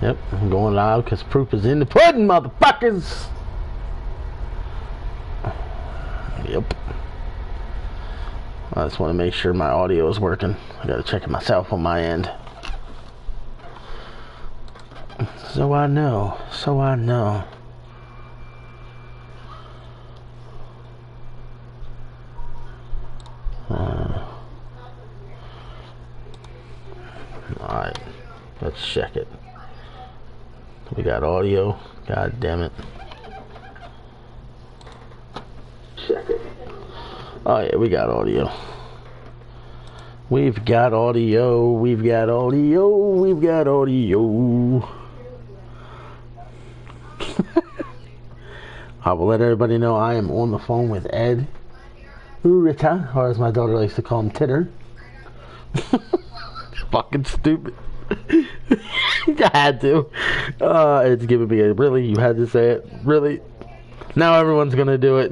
Yep, I'm going loud because proof is in the pudding, motherfuckers. Yep. I just want to make sure my audio is working. I gotta check it myself on my end. So I know. So I know. Alright. Let's check it. We got audio. God damn it. Check it. Oh yeah, we got audio. We've got audio. We've got audio. We've got audio. I will let everybody know I am on the phone with Ed Urita, or as my daughter likes to call him, Titter. Fucking stupid. I had to. It's giving me a really. You had to say it. Really. Now everyone's gonna do it.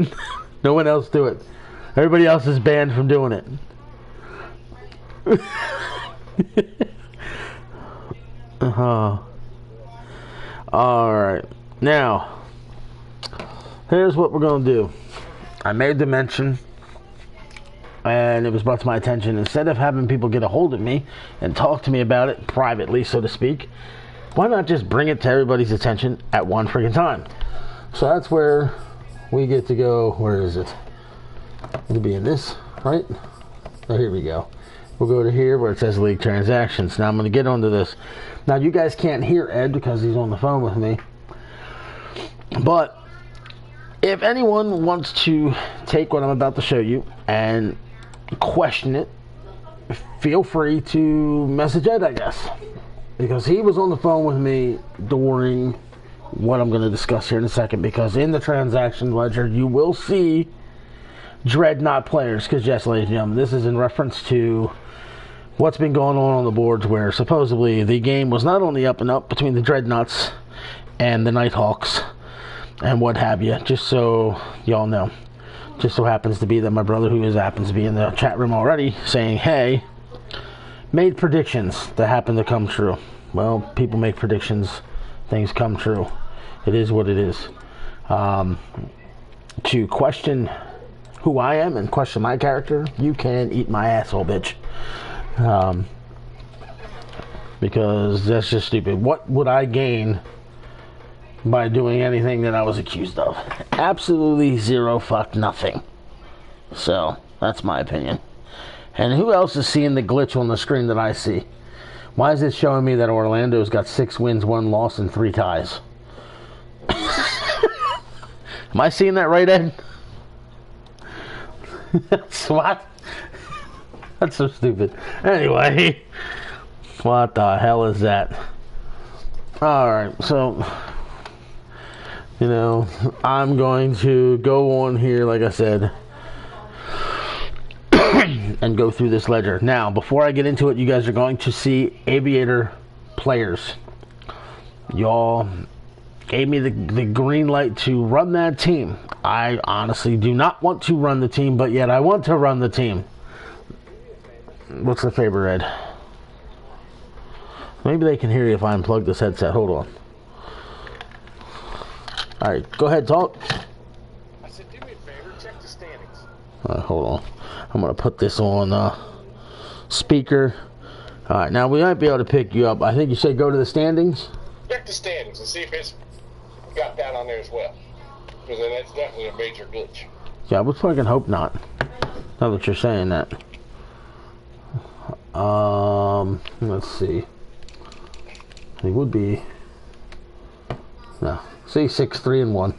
No one else do it. Everybody else is banned from doing it. Alright. Now, here's what we're gonna do. I made the mention, and it was brought to my attention, instead of having people get a hold of me and talk to me about it privately, so to speak, why not just bring it to everybody's attention at one freaking time? So that's where we get to go. Where is it? It'll be in this, right? Oh, here we go. We'll go to here where it says league transactions. Now I'm going to get onto this. Now you guys can't hear Ed because he's on the phone with me. But if anyone wants to take what I'm about to show you and question it, feel free to message Ed, I guess. Because he was on the phone with me during what I'm going to discuss here in a second. Because in the transaction ledger, you will see Dreadnought players. Because yes, ladies and gentlemen, this is in reference to what's been going on the boards, where supposedly the game was not only up and up between the Dreadnoughts and the Nighthawks and what have you, just so y'all know. Just so happens to be that my brother, who happens to be in the chat room already, saying, hey, made predictions that happen to come true. Well, people make predictions, things come true. It is what it is. To question who I am and question my character, you can eat my asshole, bitch. Because that's just stupid. What would I gain by doing anything that I was accused of? Absolutely zero fuck nothing. So, that's my opinion. And who else is seeing the glitch on the screen that I see? Why is it showing me that Orlando's got 6 wins, 1 loss, and 3 ties? Am I seeing that right, Ed? That's what? That's so stupid. Anyway, what the hell is that? Alright, so, you know, I'm going to go on here, like I said, and go through this ledger. Now, before I get into it, you guys are going to see Aviator players. Y'all gave me the green light to run that team. I honestly do not want to run the team, but yet I want to run the team. What's the favor, Ed? Maybe they can hear you if I unplug this headset. Hold on. Alright, go ahead, talk. I said, do me a favor, check the standings. Hold on. I'm going to put this on speaker. Alright, now we might be able to pick you up. I think you said go to the standings? Check the standings and see if it's got that on there as well. Because that's definitely a major glitch. Yeah, I would fucking hope not. Now that you're saying that. Let's see. It would be. No. See, 6-3-1.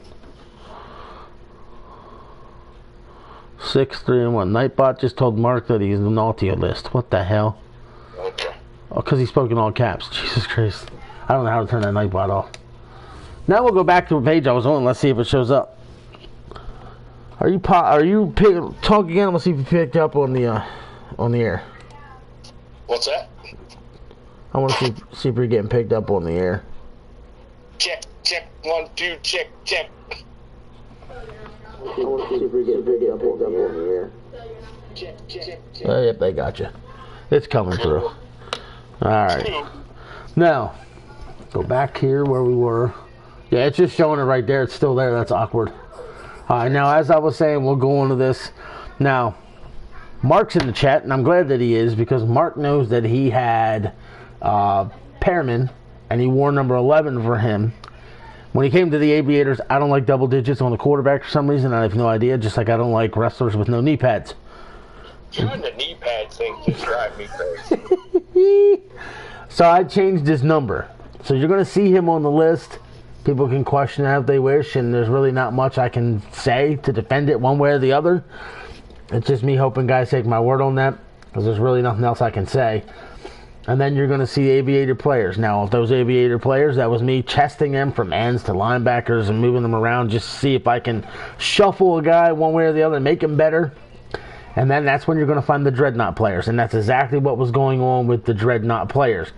6-3-1. Nightbot just told Mark that he's an Altio list. What the hell? Okay. Oh, because he spoke in all caps. Jesus Christ. I don't know how to turn that Nightbot off. Now we'll go back to a page I was on. Let's see if it shows up. Are you talk again? Let's see if you picked up on the air. What's that? I want to see if you're getting picked up on the air. Check, 1, 2, check. I want to see if you're getting picked up on the air. Check. Oh, yep, they got you. It's coming through. All right. Now, Go back here where we were. Yeah, it's just showing it right there. It's still there. That's awkward. All right, now, as I was saying, we'll go into this. Now, Mark's in the chat, and I'm glad that he is, because Mark knows that he had Pearman, and he wore number 11 for him. When he came to the aviators, I don't like double digits on the quarterback for some reason. I have no idea, just like I don't like wrestlers with no knee pads. You and the knee pad thing just drive me crazy. So I changed his number. So you're going to see him on the list. People can question that if they wish, and there's really not much I can say to defend it one way or the other. It's just me hoping guys take my word on that, because there's really nothing else I can say. And then you're going to see aviator players. Now, if those aviator players, that was me chesting them from ends to linebackers and moving them around just to see if I can shuffle a guy one way or the other and make him better. And then that's when you're going to find the Dreadnought players. And that's exactly what was going on with the Dreadnought players.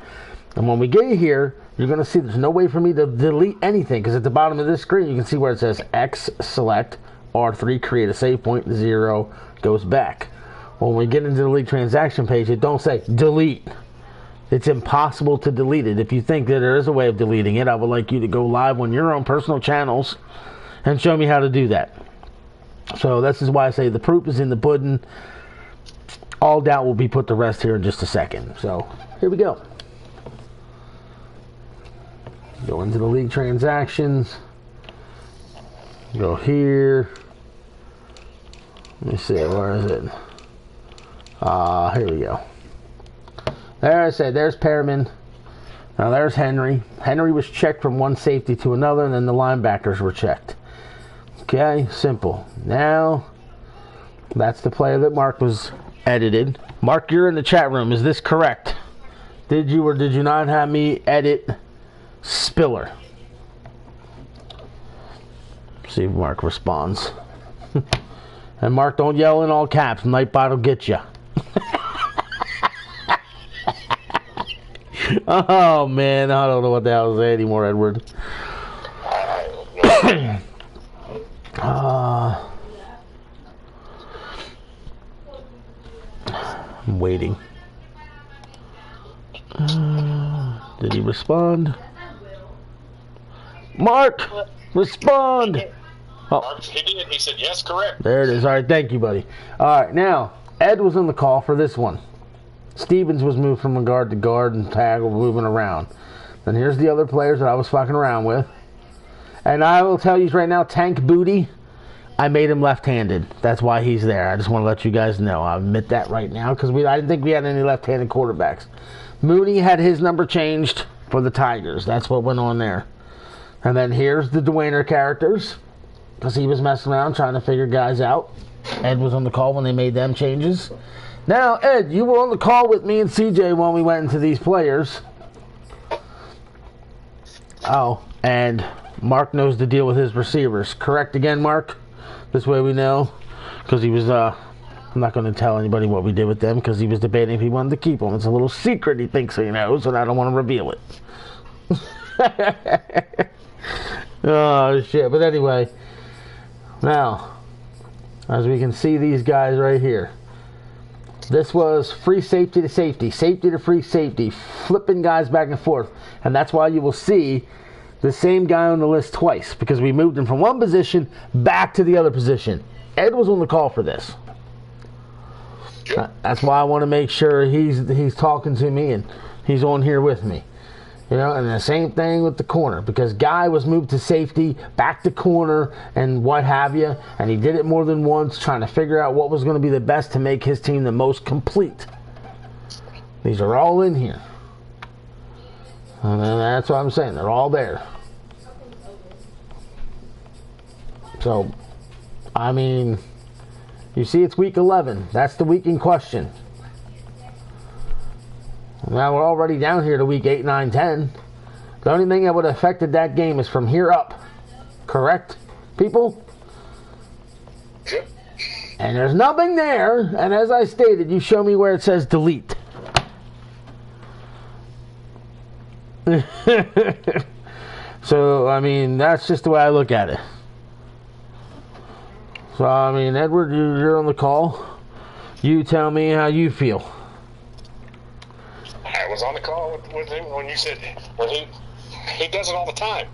And when we get here, you're going to see there's no way for me to delete anything, because at the bottom of this screen, you can see where it says X select, R3 create a save point, 0 goes back. When we get into the league transaction page, it don't say delete. It's impossible to delete it. If you think that there is a way of deleting it, I would like you to go live on your own personal channels and show me how to do that. So this is why I say the proof is in the pudding. All doubt will be put to rest here in just a second. So here we go. Go into the league transactions. Go here. Let me see, where is it? Here we go. There I said, there's Pearman. Now there's Henry. Henry was checked from one safety to another, and then the linebackers were checked. Okay, simple. Now, that's the player that Mark was edited. Mark, you're in the chat room. Is this correct? Did you or did you not have me edit Spiller? See if Mark responds. And Mark, don't yell in all caps. Nightbot will get you. Oh, man. I don't know what the hell to say anymore, Edward. I'm waiting. Did he respond? Mark, respond. Oh. He did. He said, yes, correct. There it is. All right, thank you, buddy. All right, now, Ed was on the call for this one. Stevens was moved from guard to guard, and Tag were moving around. Then here's the other players that I was fucking around with. And I will tell you right now, Tank Booty, I made him left-handed. That's why he's there. I just want to let you guys know. I admit that right now, because I didn't think we had any left-handed quarterbacks. Mooney had his number changed for the Tigers. That's what went on there. And then here's the Dwayner characters, because he was messing around trying to figure guys out. Ed was on the call when they made them changes. Now, Ed, you were on the call with me and CJ when we went into these players. Oh, and Mark knows the deal with his receivers. Correct again, Mark? This way we know. Because he was, I'm not going to tell anybody what we did with them, because he was debating if he wanted to keep them. It's a little secret he thinks he knows, and I don't want to reveal it. Oh, shit. But anyway, now, as we can see these guys right here. This was free safety to safety, safety to free safety, flipping guys back and forth. And that's why you will see the same guy on the list twice, because we moved him from one position back to the other position. Ed was on the call for this. That's why I want to make sure he's talking to me and he's on here with me. You know, and the same thing with the corner, because Guy was moved to safety, back to corner, and what have you, and he did it more than once, trying to figure out what was going to be the best to make his team the most complete. These are all in here. And that's what I'm saying. They're all there. So, I mean, you see it's week 11. That's the week in question. Now we're already down here to week 8, 9, 10. The only thing that would have affected that game is from here up. Correct, people? Yep. And there's nothing there. And as I stated, you show me where it says delete. So, I mean, that's just the way I look at it. So, I mean, Edward, you're on the call. You tell me how you feel. I was on the call with him when you said, when he He does it all the time.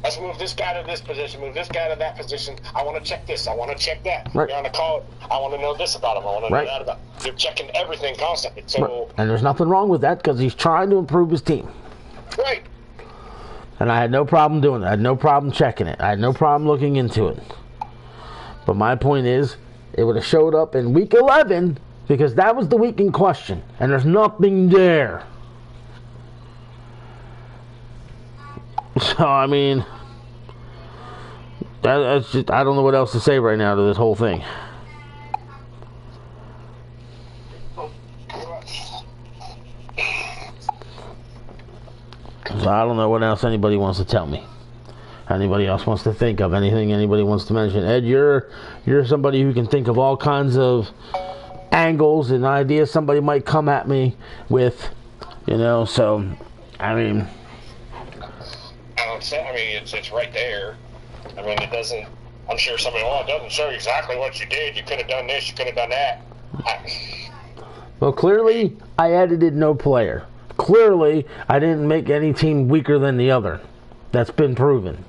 Let's move this guy to this position, move this guy to that position. I want to check this. I want to check that. Right. You're on a call. I want to know this about him. I want to know that about him. You're checking everything constantly. So, and there's nothing wrong with that because he's trying to improve his team. Right. And I had no problem doing it. I had no problem checking it. I had no problem looking into it. But my point is, it would have showed up in week 11 because that was the week in question. And there's nothing there. So, I mean, that's just, I don't know what else to say right now to this whole thing. So I don't know what else anybody wants to tell me. Anybody else wants to think of anything anybody wants to mention. Ed, you're somebody who can think of all kinds of angles and ideas somebody might come at me with, so, I mean... it's right there. I mean, it doesn't... I'm sure somebody, it doesn't show you exactly what you did. You could have done this, you could have done that. Well, clearly, I edited no player. Clearly, I didn't make any team weaker than the other. That's been proven.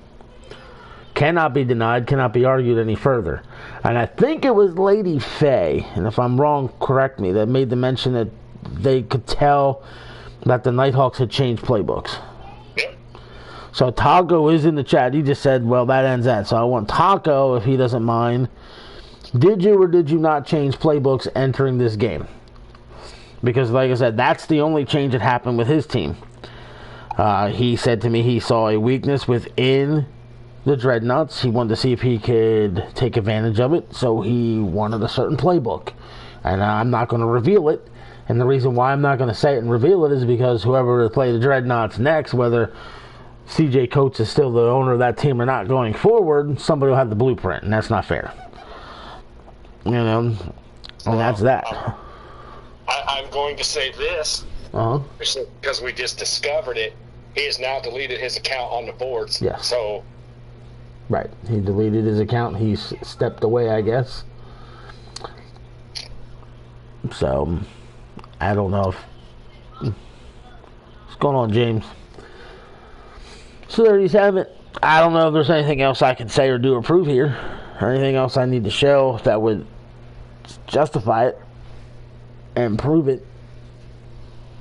Cannot be denied, cannot be argued any further. And I think it was Lady Faye, and if I'm wrong, correct me, that made the mention that they could tell that the Nighthawks had changed playbooks. Yep. So Taco is in the chat. He just said, well, that ends that. So I want Taco, if he doesn't mind, did you or did you not change playbooks entering this game? Because, like I said, that's the only change that happened with his team. He said to me he saw a weakness within the Dreadnoughts. He wanted to see if he could take advantage of it, so he wanted a certain playbook. And I'm not going to reveal it. And the reason why I'm not going to say it and reveal it is because whoever will play the Dreadnoughts next, whether CJ Coates is still the owner of that team or not going forward, somebody will have the blueprint, and that's not fair. And that's that. I'm going to say this, because we just discovered it. He has now deleted his account on the boards. Yeah. So. Right. He deleted his account. He's stepped away, I guess. So, I don't know if... What's going on, James? So there you have it. I don't know if there's anything else I can say or do or prove here. Or anything else I need to show that would justify it and prove it.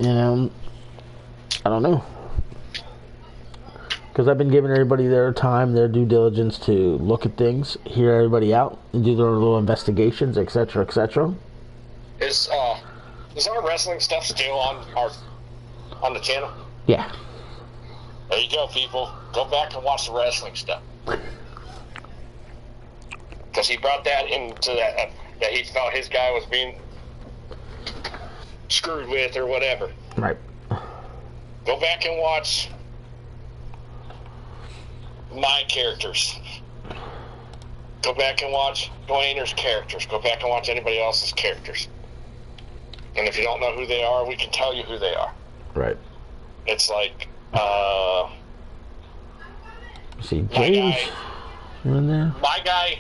I don't know. Because I've been giving everybody their time, their due diligence to look at things, hear everybody out, and do their little investigations, etc., etc. Is our wrestling stuff still on the channel? Yeah. There you go, people. Go back and watch the wrestling stuff. Because he brought that into that he felt his guy was being screwed with or whatever. Right. Go back and watch my characters. Go back and watch Dwayner's characters. Go back and watch anybody else's characters. And if you don't know who they are, we can tell you who they are. Right. It's like, see, James in there. My guy,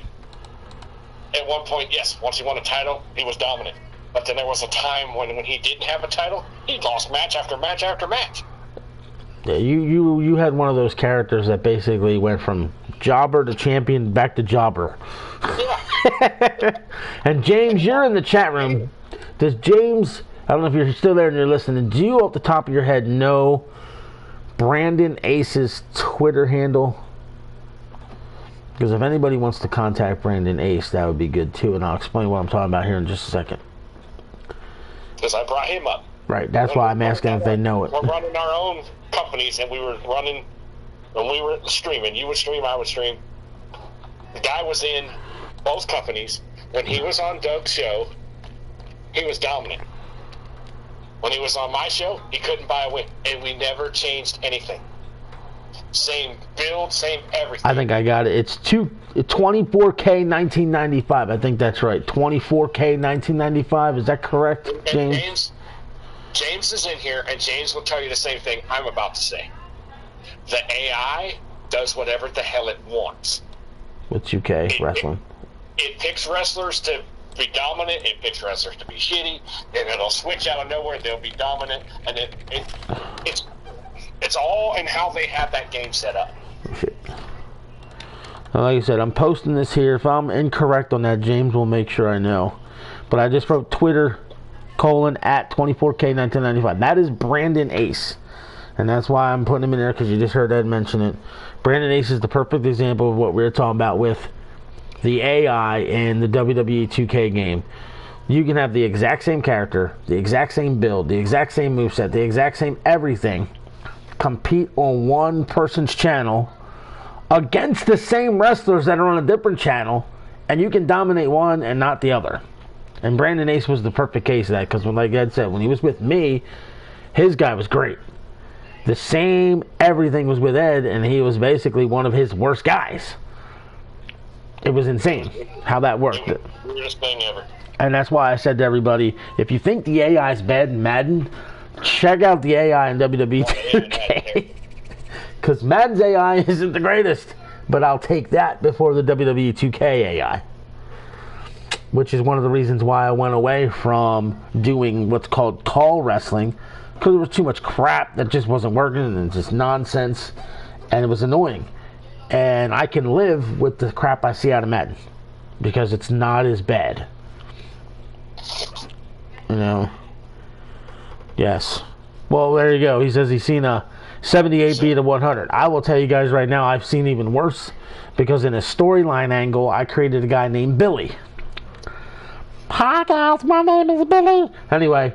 at one point, yes, once he won a title, he was dominant. But then there was a time when he didn't have a title, he lost match after match after match. Yeah, you had one of those characters that basically went from jobber to champion back to jobber. Yeah. And James, you're in the chat room. Does James, I don't know if you're still there and you're listening, do you off the top of your head know Brandon Ace's Twitter handle? Because if anybody wants to contact Brandon Ace, that would be good too, and I'll explain what I'm talking about here in just a second. Because I brought him up. Right, that's why I'm asking if they know it. We're running our own companies, and we were running, when we were streaming, you would stream, I would stream. The guy was in both companies. When he was on Doug's show, he was dominant. When he was on my show, he couldn't buy a win, and we never changed anything. Same build, same everything. I think I got it. It's 24K 1995. I think that's right. 24K 1995. Is that correct, James? James is in here, and James will tell you the same thing I'm about to say. The AI does whatever the hell it wants. What's UK wrestling? It picks wrestlers to be dominant, it picks wrestlers to be shitty, and it'll switch out of nowhere, they'll be dominant, and It's all in how they have that game set up. Shit. Like I said, I'm posting this here. If I'm incorrect on that, James will make sure I know. But I just wrote Twitter @ 24K1995. That is Brandon Ace. And that's why I'm putting him in there, because you just heard Ed mention it. Brandon Ace is the perfect example of what we were talking about with the AI in the WWE 2K game. You can have the exact same character, the exact same build, the exact same moveset, the exact same everything, compete on one person's channel against the same wrestlers that are on a different channel, and you can dominate one and not the other. And Brandon Ace was the perfect case of that, because like Ed said, when he was with me, his guy was great. The same everything was with Ed, and he was basically one of his worst guys. It was insane how that worked. Weirdest thing ever. And that's why I said to everybody, if you think the AI is bad in Madden, check out the AI in WWE 2K. Because Madden's AI isn't the greatest, but I'll take that before the WWE 2K AI. Which is one of the reasons why I went away from doing what's called call wrestling, because there was too much crap that just wasn't working, and just nonsense, and it was annoying. And I can live with the crap I see out of Madden, because it's not as bad. You know? Yes. Well, there you go. He says he's seen a 78 beat a 100. I will tell you guys right now, I've seen even worse, because in a storyline angle, I created a guy named Billy. Hi guys, my name is Billy. Anyway,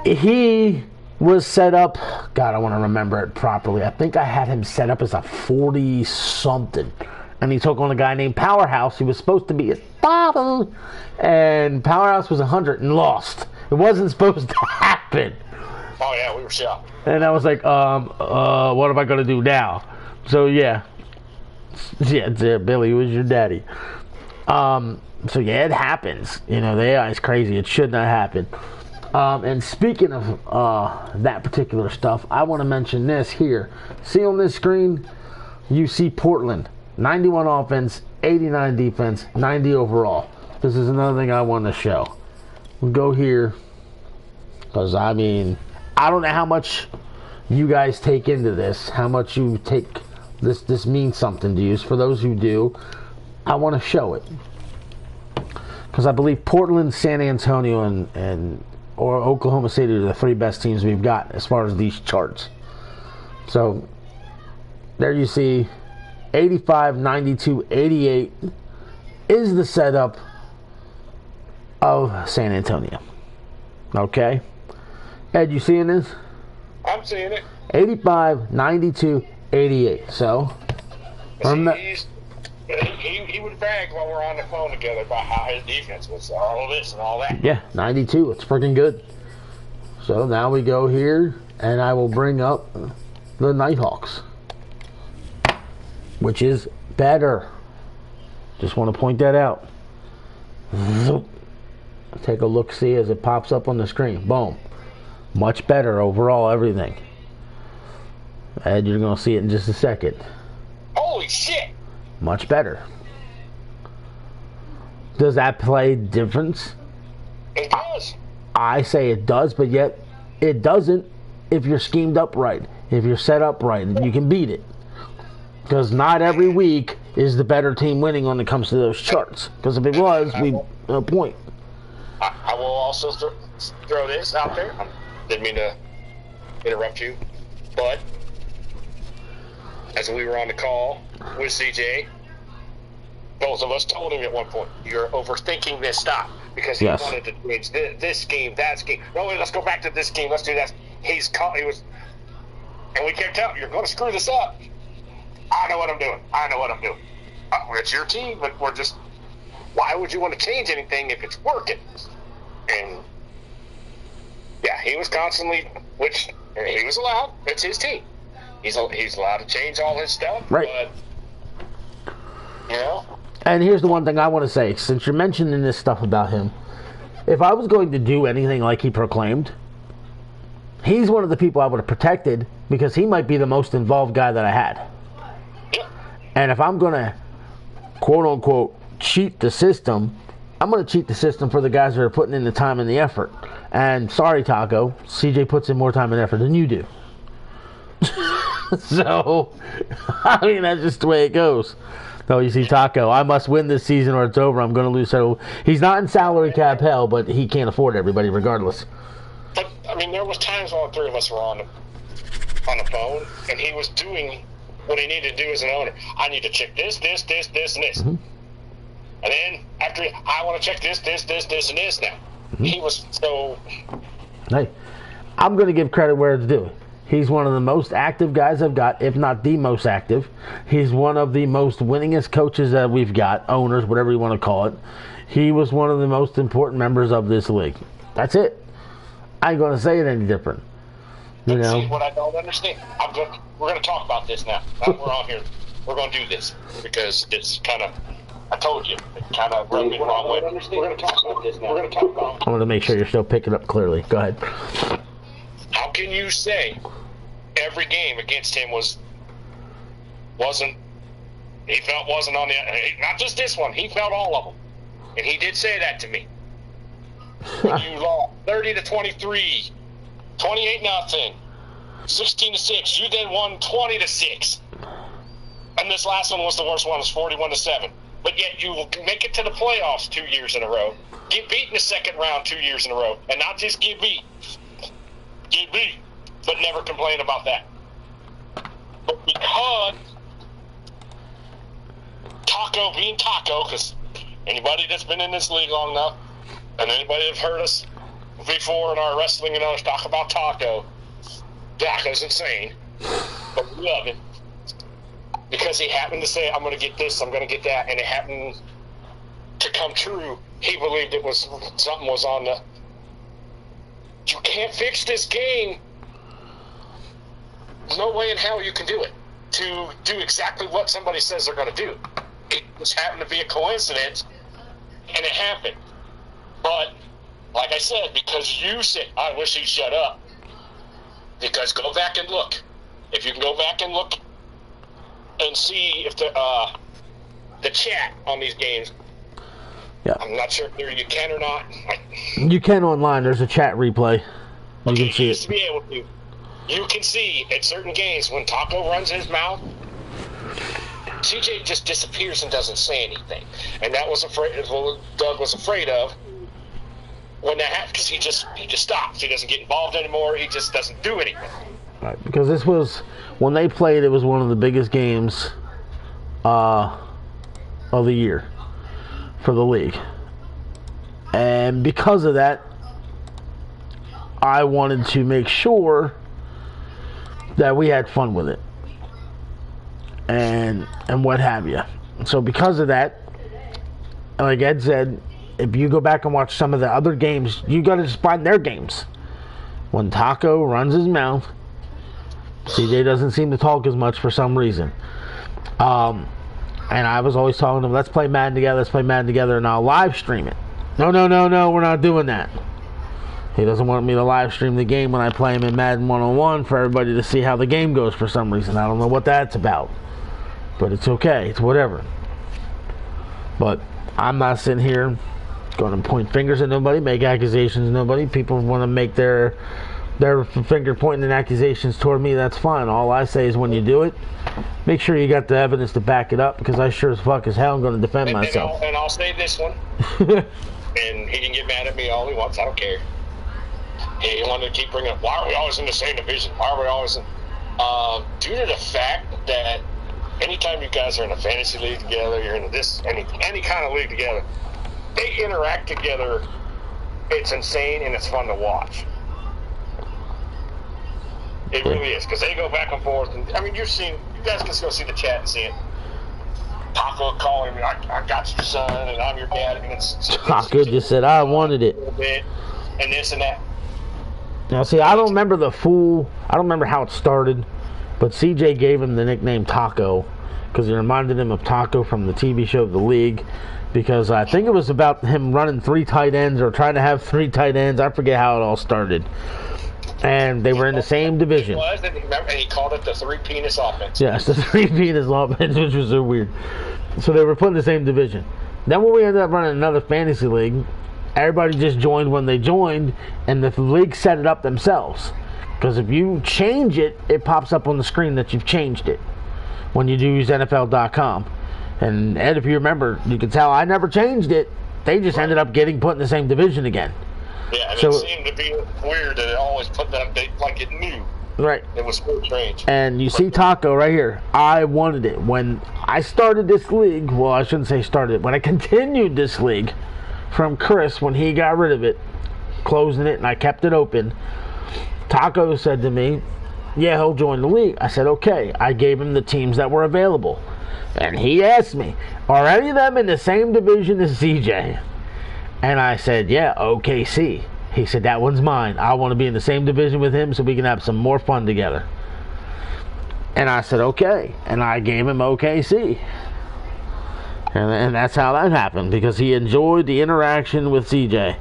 he was set up, God, I want to remember it properly. I think I had him set up as a 40-something. And he took on a guy named Powerhouse. He was supposed to be his father. And Powerhouse was 100 and lost. It wasn't supposed to happen. Oh, yeah, we were shocked. And I was like, what am I going to do now? So, yeah. Yeah, Billy was your daddy. So, yeah, it happens. You know, the AI is crazy. It should not happen. And speaking of that particular stuff, I want to mention this here. See on this screen, you see Portland. 91 offense, 89 defense, 90 overall. This is another thing I want to show. We'll go here. Because, I mean, I don't know how much you guys take into this. How much you take this means something to you. For those who do, I want to show it. Because I believe Portland, San Antonio, or Oklahoma City are the three best teams we've got as far as these charts. So, there you see 85, 92, 88 is the setup of San Antonio. Okay? Ed, you seeing this? I'm seeing it. 85, 92, 88. So, he would brag while we're on the phone together about how his defense was, all of this and all that. Yeah, 92. It's freaking good. So now we go here, and I will bring up the Nighthawks, which is better. Just want to point that out. Take a look, see as it pops up on the screen. Boom. Much better overall, everything. And you're going to see it in just a second. Holy shit! Much better. Does that play difference? It does. I say it does, but yet it doesn't if you're schemed up right. If you're set up right, you can beat it. Because not every week is the better team winning when it comes to those charts. Because if it was, no point. I will also throw this out there. I didn't mean to interrupt you, but as we were on the call with CJ, both of us told him at one point, you're overthinking this stuff, because he wanted to change this scheme, that scheme. No, let's go back to this scheme. Let's do that. He was, and we kept telling him, you're going to screw this up. I know what I'm doing. It's your team, but we're just, why would you want to change anything if it's working? And yeah, he was constantly, which he was allowed. It's his team. He's allowed to change all his stuff, right? But you know. And here's the one thing I want to say, since you're mentioning this stuff about him. If I was going to do anything like he proclaimed, he's one of the people I would have protected, because he might be the most involved guy that I had. Yeah. And if I'm going to, quote unquote, cheat the system, I'm going to cheat the system for the guys that are putting in the time and the effort. And sorry, Taco, CJ puts in more time and effort than you do. So, I mean, that's just the way it goes. No, you see Taco, I must win this season or it's over. I'm going to lose. So he's not in salary cap hell, but he can't afford everybody regardless. But, I mean, there was times all three of us were on the phone, and he was doing what he needed to do as an owner. I need to check this, and this. Mm-hmm. And then, after I want to check this, and this now. Mm-hmm. He was so... Hey, I'm going to give credit where it's due. He's one of the most active guys I've got, if not the most active. He's one of the most winningest coaches that we've got, owners, whatever you want to call it. He was one of the most important members of this league. That's it. I ain't going to say it any different. You know? See, what I don't understand, we're going to talk about this now. We're on here. We're going to do this because it's kind of, I told you, it kind of rubbed me the wrong way. We're going to talk about this now. We're going to talk about it. I'm going to make sure you're still picking up clearly. Go ahead. How can you say every game against him wasn't on the, not just this one, he felt all of them. And he did say that to me. When you lost 30-23, 28-0, 16-6, you then won 20-6. And this last one was the worst one, it was 41-7. But yet you make it to the playoffs 2 years in a row, get beat in the second round 2 years in a row, and not just get beat, but never complain about that. But because Taco being Taco, because anybody that's been in this league long enough, and anybody that's heard us before in our wrestling and others talk about Taco's insane, but we love him. Because he happened to say, I'm going to get this, I'm going to get that, and it happened to come true. He believed it was something was on the... You can't fix this game. There's no way in hell you can do it. To do exactly what somebody says they're going to do. It just happened to be a coincidence, and it happened. But, like I said, because you said, I wish he'd shut up. Because go back and look. If you can go back and look and see if the chat on these games, yeah. I'm not sure if you can or not. You can online. There's a chat replay. You can see it. To be able to. You can see at certain games when Taco runs his mouth, CJ just disappears and doesn't say anything. And that was what Doug was afraid of when that happened, because he just stops. He doesn't get involved anymore. He just doesn't do anything. Right, because this was, when they played, it was one of the biggest games of the year for the league. And because of that, I wanted to make sure that we had fun with it and what have you. So because of that, like Ed said, if you go back and watch some of the other games, you got to just find their games. When Taco runs his mouth, CJ doesn't seem to talk as much for some reason. And I was always talking to him, let's play Madden together, and I'll live stream it. No, we're not doing that. He doesn't want me to live stream the game when I play him in Madden 101 for everybody to see how the game goes for some reason. I don't know what that's about. But it's okay. It's whatever. But I'm not sitting here going to point fingers at nobody, make accusations at nobody. People want to make their finger pointing and accusations toward me. That's fine. All I say is when you do it, make sure you got the evidence to back it up, because I sure as fuck as hell am going to defend myself. And I'll say this one. And he can get mad at me all he wants. I don't care. He wanted to keep bringing up, why are we always in the same division? Why are we always in... due to the fact that anytime you guys are in a fantasy league together, you're in any kind of league together, they interact together. It's insane and it's fun to watch. It really is, because they go back and forth. And, I mean, you guys can go see the chat and see it. Taco calling me, I got your son, and I'm your dad. And Taco just said, I wanted it. And this and that. Now, see, I don't remember how it started, but CJ gave him the nickname Taco because it reminded him of Taco from the TV show The League, because I think it was about him running 3 tight ends or trying to have 3 tight ends. I forget how it all started. And they were in the same division. And he called it the 3-penis offense. Yes, the 3-penis offense, which was so weird. So they were put in the same division. Then when we ended up running another fantasy league, everybody just joined when they joined, and the league set it up themselves. Because if you change it, it pops up on the screen that you've changed it when you do use NFL.com. And Ed, if you remember, you can tell I never changed it. They just ended up getting put in the same division again. Yeah, and so, it seemed to be weird that it always put that update like it knew. Right. It was so strange. And you see Taco right here. I wanted it. When I started this league, well, I shouldn't say started. When I continued this league from Chris, when he got rid of it, closing it, and I kept it open, Taco said to me, yeah, he'll join the league. I said, okay. I gave him the teams that were available. And he asked me, are any of them in the same division as CJ? And I said, yeah, OKC. He said, that one's mine. I want to be in the same division with him so we can have some more fun together. And I said, okay. And I gave him OKC. And that's how that happened, because he enjoyed the interaction with CJ.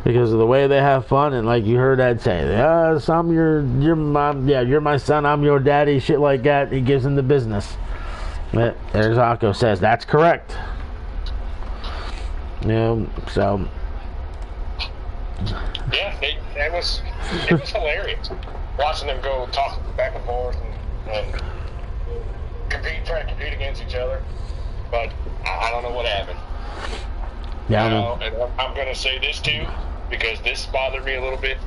Because of the way they have fun, and like you heard Ed say, you're my son, I'm your daddy, shit like that. He gives him the business. But there's Akko says, that's correct. So... Yeah, it was hilarious watching them go talk back and forth and try to compete against each other. But I don't know what happened. Yeah, and I'm going to say this too, because this bothered me a little bit.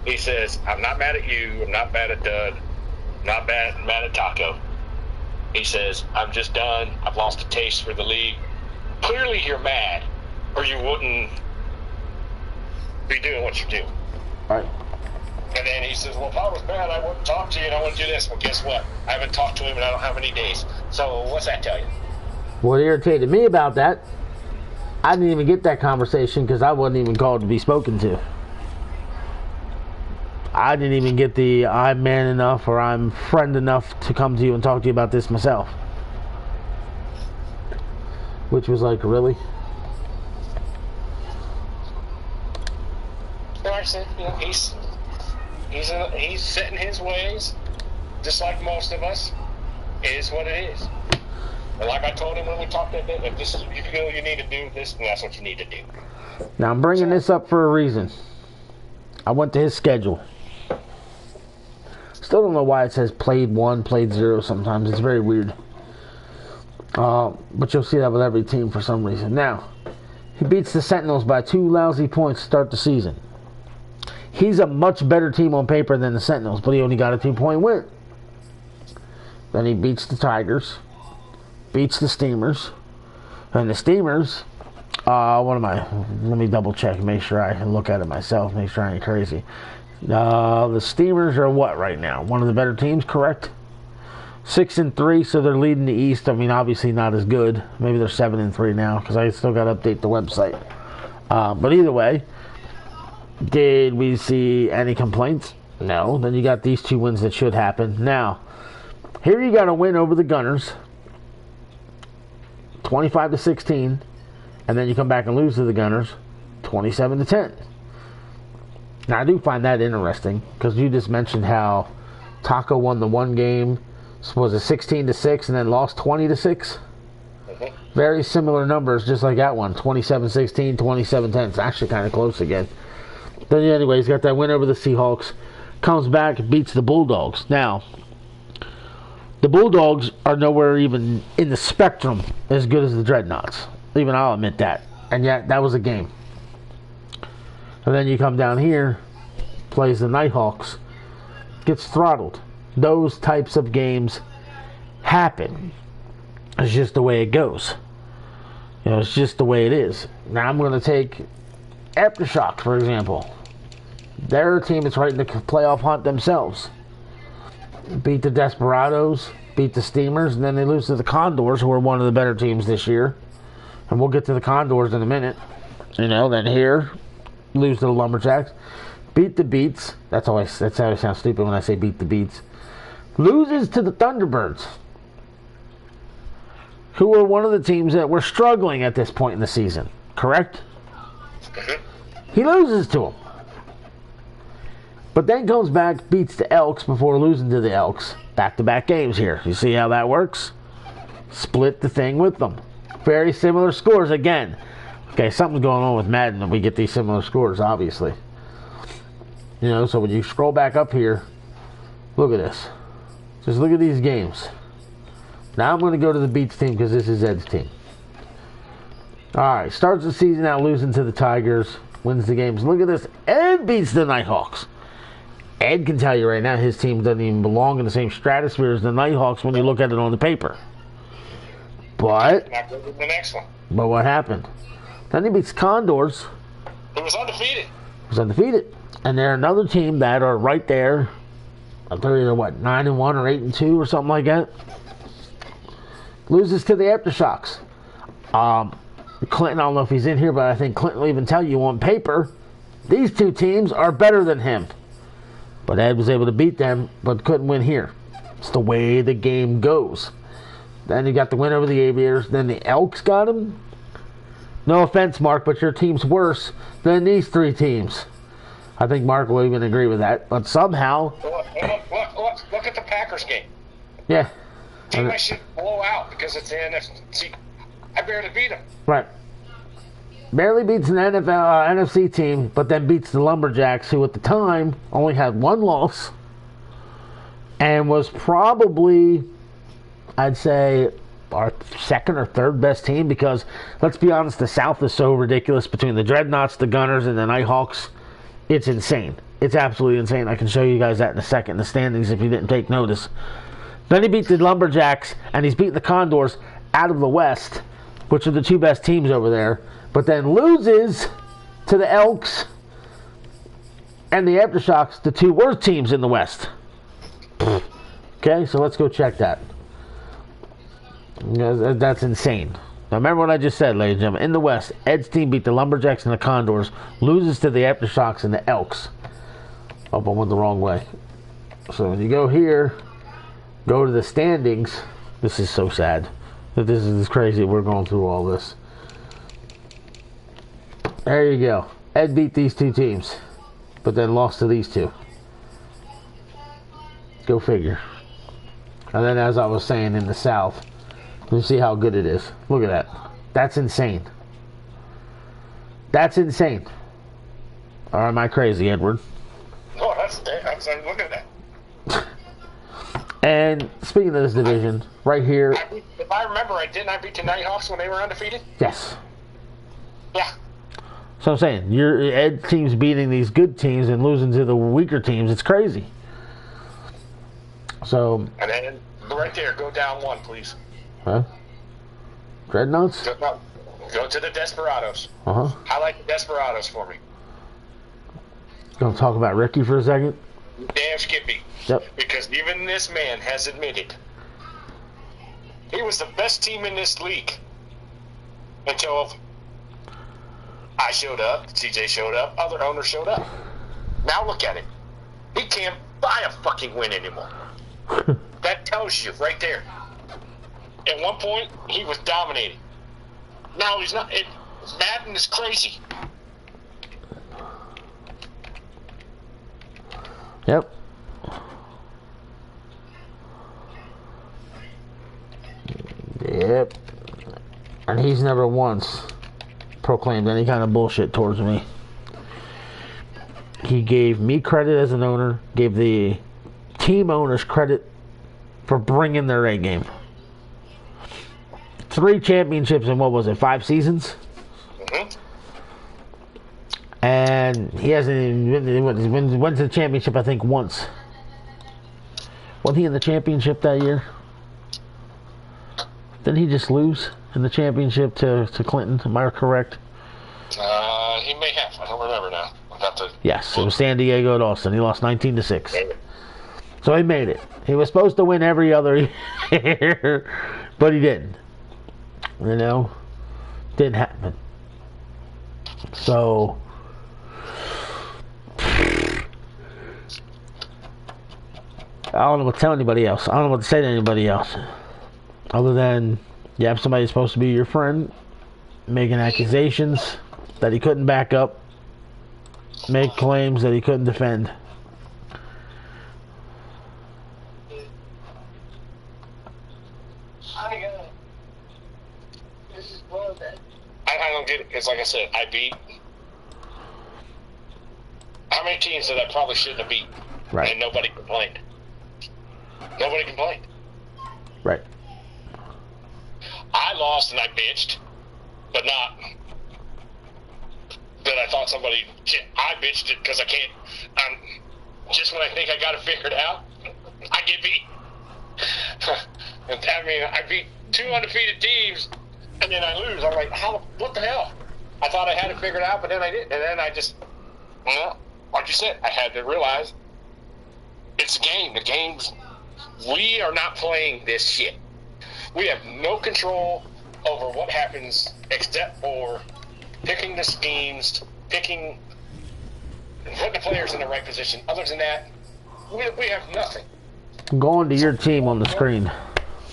He says, I'm not mad at you, I'm not mad at Dud, I'm not mad at Taco. He says, I'm just done, I've lost a taste for the league. Clearly you're mad, or you wouldn't be doing what you do. Right. And then he says, well, if I was bad, I wouldn't talk to you and I wouldn't do this. Well, guess what? I haven't talked to him in I don't know how many days. So what's that tell you? What irritated me about that, I didn't even get that conversation because I wasn't even called to be spoken to. I didn't even get the I'm man enough or I'm friend enough to come to you and talk to you about this myself. Which was like, really? Said, he's set in his ways, just like most of us. It is what it is. And like I told him when we talked that day, if this is what you feel you need to do this, then that's what you need to do. Now I'm bringing this up for a reason. I went to his schedule. Still don't know why it says played 1, played 0 sometimes. It's very weird. But you'll see that with every team for some reason. Now, he beats the Sentinels by 2 lousy points to start the season. He's a much better team on paper than the Sentinels, but he only got a 2-point win. Then he beats the Tigers, beats the Steamers, and the Steamers, let me double check, make sure I can look at it myself, make sure I ain't crazy. The Steamers are what right now? One of the better teams, correct? 6-3, so they're leading the East. I mean, obviously not as good. Maybe they're 7-3 now, because I still got to update the website. But either way, did we see any complaints? No. Then you got these 2 wins that should happen. Now, here you got a win over the Gunners, 25-16, and then you come back and lose to the Gunners, 27-10. Now, I do find that interesting, because you just mentioned how Taco won the one game, was it 16-6, and then lost 20-6? Very similar numbers, just like that one, 27-16, 27-10. It's actually kind of close again. Then anyway, he's got that win over the Seahawks. Comes back, beats the Bulldogs. Now, the Bulldogs are nowhere even in the spectrum as good as the Dreadnoughts. Even I'll admit that. And yet, that was a game. And then you come down here, plays the Nighthawks, gets throttled. Those types of games happen. It's just the way it goes. It's just the way it is. Now I'm going to take Aftershock, for example. They're a team that's right in the playoff hunt themselves. Beat the Desperados, beat the Steamers, and then they lose to the Condors, who are one of the better teams this year. And we'll get to the Condors in a minute. Then here, lose to the Lumberjacks. Beat the Beats. That's how I sound stupid when I say beat the Beats. Loses to the Thunderbirds, who were one of the teams that were struggling at this point in the season. Correct? He loses to them. But then comes back, beats the Elks before losing to the Elks. Back-to-back games here. You see how that works? Split the thing with them. Very similar scores again. Okay, something's going on with Madden if we get these similar scores, obviously. You know, so when you scroll back up here, look at this. Just look at these games. Now I'm going to go to the Beats team because this is Ed's team. Alright, starts the season out losing to the Tigers. Wins the games. Look at this. Ed beats the Nighthawks. Ed can tell you right now his team doesn't even belong in the same stratosphere as the Nighthawks when you look at it on the paper. But Not good with the next one. But what happened? Then he beats Condors. He was undefeated. He was undefeated. And they're another team that are right there. They're either, 9-1 or 8-2 or something like that. Loses to the Aftershocks. Clinton, I don't know if he's in here, but I think Clinton will even tell you on paper, these two teams are better than him. But Ed was able to beat them, but couldn't win here. It's the way the game goes. Then he got the win over the Aviators. Then the Elks got him. No offense, Mark, but your team's worse than these three teams. I think Mark will even agree with that. But somehow... Look at the Packers game. Yeah. Team I should blow out because it's the NFC. I barely beat them. Right. Barely beats an NFC team, but then beats the Lumberjacks, who at the time only had one loss and was probably, I'd say, our second or third best team because, let's be honest, the South is so ridiculous between the Dreadnoughts, the Gunners, and the Nighthawks. It's insane. It's absolutely insane. I can show you guys that in a second, the standings, if you didn't take notice. Then he beat the Lumberjacks, and he's beaten the Condors out of the West, which are the two best teams over there, but then loses to the Elks and the Aftershocks, the two worst teams in the West. Okay, so let's go check that. That's insane. Now remember what I just said, ladies and gentlemen. In the West, Ed's team beat the Lumberjacks and the Condors, loses to the Aftershocks and the Elks. Oh, I went the wrong way. So when you go here, go to the standings. This is so sad. This is crazy. We're going through all this. There you go. Ed beat these two teams, but then lost to these two. Go figure. And then, as I was saying, in the South, you see how good it is. Look at that. That's insane. That's insane. Or am I crazy, Edward? No, that's look at that. And speaking of this division, right here. If I remember right, didn't I beat the Nighthawks when they were undefeated? Yes. Yeah. So I'm saying, your Ed team's beating these good teams and losing to the weaker teams. It's crazy. So. And then right there, go down one, please. Huh? Dreadnoughts? Go to the Desperados. Highlight the Desperados for me. Gonna talk about Ricky for a second? Damn Skippy. Yep. Because even this man has admitted he was the best team in this league until I showed up, CJ showed up, other owners showed up. Now look at it. He can't buy a fucking win anymore. That tells you right there. At one point, he was dominating. Now he's not. Madden is crazy. Yep. Yep. And he's never once proclaimed any kind of bullshit towards me. He gave me credit as an owner, gave the team owners credit for bringing their A game. 3 championships in, 5 seasons? Mm-hmm. And he hasn't even went to the championship, I think, once. Wasn't he in the championship that year? Didn't he just lose in the championship to Clinton? Am I correct? He may have. I don't remember now. Yes, it was San Diego at Austin. He lost 19-6. So he made it. He was supposed to win every other year, but he didn't. You know? Didn't happen. So... I don't know what to tell anybody else. I don't know what to say to anybody else. Other than you have somebody supposed to be your friend making accusations that he couldn't back up, make claims that he couldn't defend. I don't get it. Because like I said, I beat... How many teams that I probably shouldn't have beat? Right. And nobody complained. Nobody complained. Right. I lost and I bitched, but not that I thought somebody. I bitched it because I can't. Just when I think I got it figured out, I get beat. I mean, I beat 2 undefeated teams, and then I lose. I'm like, how? What the hell? I thought I had it figured out, but then I didn't. And then I just, well, like you said, I had to realize it's a game. The game's. We are not playing this shit. We have no control over what happens except for picking the schemes, putting the players in the right position. Other than that, we have nothing. Going to your team on the screen.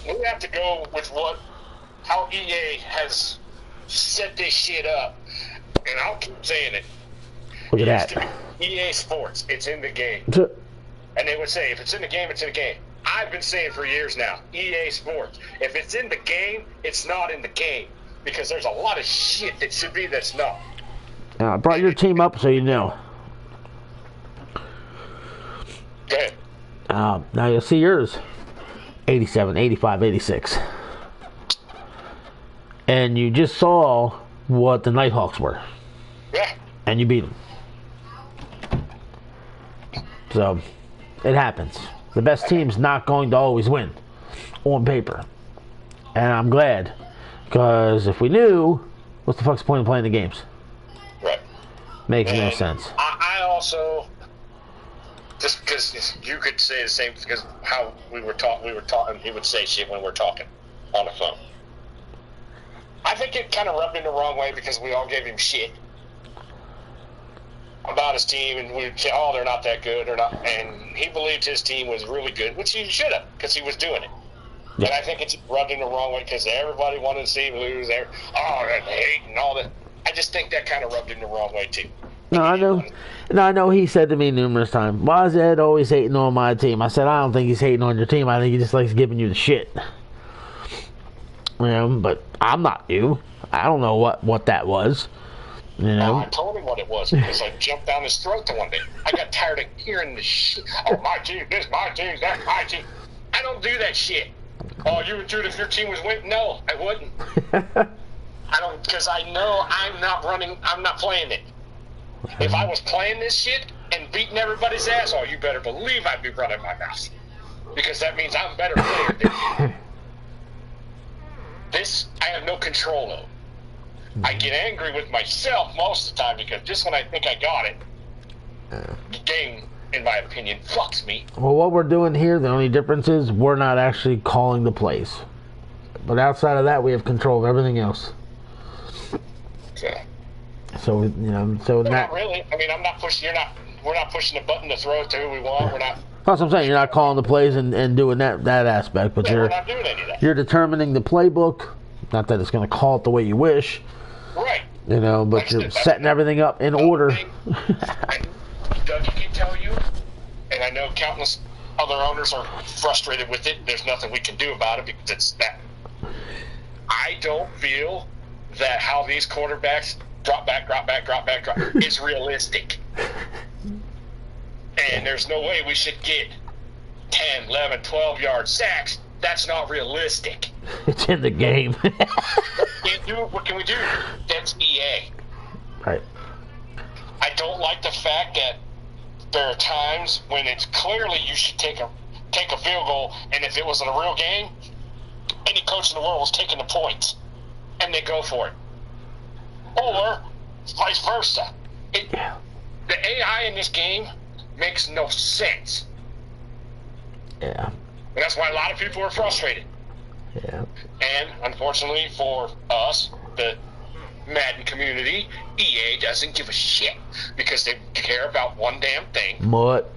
We have to go with how EA has set this shit up. And I'll keep saying it. Look at that. EA Sports, it's in the game. And they would say, if it's in the game, it's in the game. I've been saying for years now, EA Sports, if it's in the game, it's not in the game. Because there's a lot of shit that should be that's not. I brought your team up so you know. Go ahead. Now you'll see yours. 87, 85, 86. And you just saw what the Nighthawks were. Yeah. And you beat them. So, it happens. The best team's not going to always win on paper. And I'm glad. Because if we knew, what's the fuck's the point of playing the games? Right. Makes no sense. I also, just because you could say the same, because how we were talking, he would say shit when we're talking on the phone. I think it kind of rubbed him the wrong way because we all gave him shit about his team, and we'd say, oh, they're not that good, or not, and he believed his team was really good, which he should have, because he was doing it. Yeah. And I think it's rubbed him the wrong way because everybody wanted to see him lose. That hate and all that. I just think that kind of rubbed him the wrong way too. No, I know. No, I know. He said to me numerous times, "Why is Ed always hating on my team?" I said, "I don't think he's hating on your team. I think he just likes giving you the shit." But I'm not you. I don't know what that was. I told him what it was because I jumped down his throat the one day. I got tired of hearing this shit. Oh, my team, this, my team, that, my team. I don't do that shit. Oh, you would do it if your team was winning? No, I wouldn't. I don't, because I know I'm not playing it. If I was playing this shit and beating everybody's ass, oh, you better believe I'd be running my mouth. Because that means I'm a better player than you. This, I have no control of. I get angry with myself most of the time because just when I think I got it, the game, in my opinion, fucks me. Well, what we're doing here, the only difference is we're not actually calling the plays. But outside of that, we have control of everything else. Okay. So, not really. I mean, I'm not pushing. We're not pushing the button to throw it to who we want. We're not. That's what I'm saying. You're not calling the plays and doing that aspect, but we're not doing any of that. You're determining the playbook. Not that it's going to call it the way you wish. Right. But like you're setting everything up in order. Doug can tell you, and I know countless other owners are frustrated with it. There's nothing we can do about it because it's that. I don't feel that how these quarterbacks drop back is realistic. And there's no way we should get 10, 11, 12-yard sacks. That's not realistic. It's in the game. What can we do? That's EA. Right. I don't like the fact that there are times when it's clearly you should take a field goal, and if it was in a real game, any coach in the world was taking the points, and they go for it. Or vice versa. The AI in this game makes no sense. Yeah. And that's why a lot of people are frustrated. Yeah. And unfortunately for us, the Madden community, EA doesn't give a shit because they care about one damn thing. What?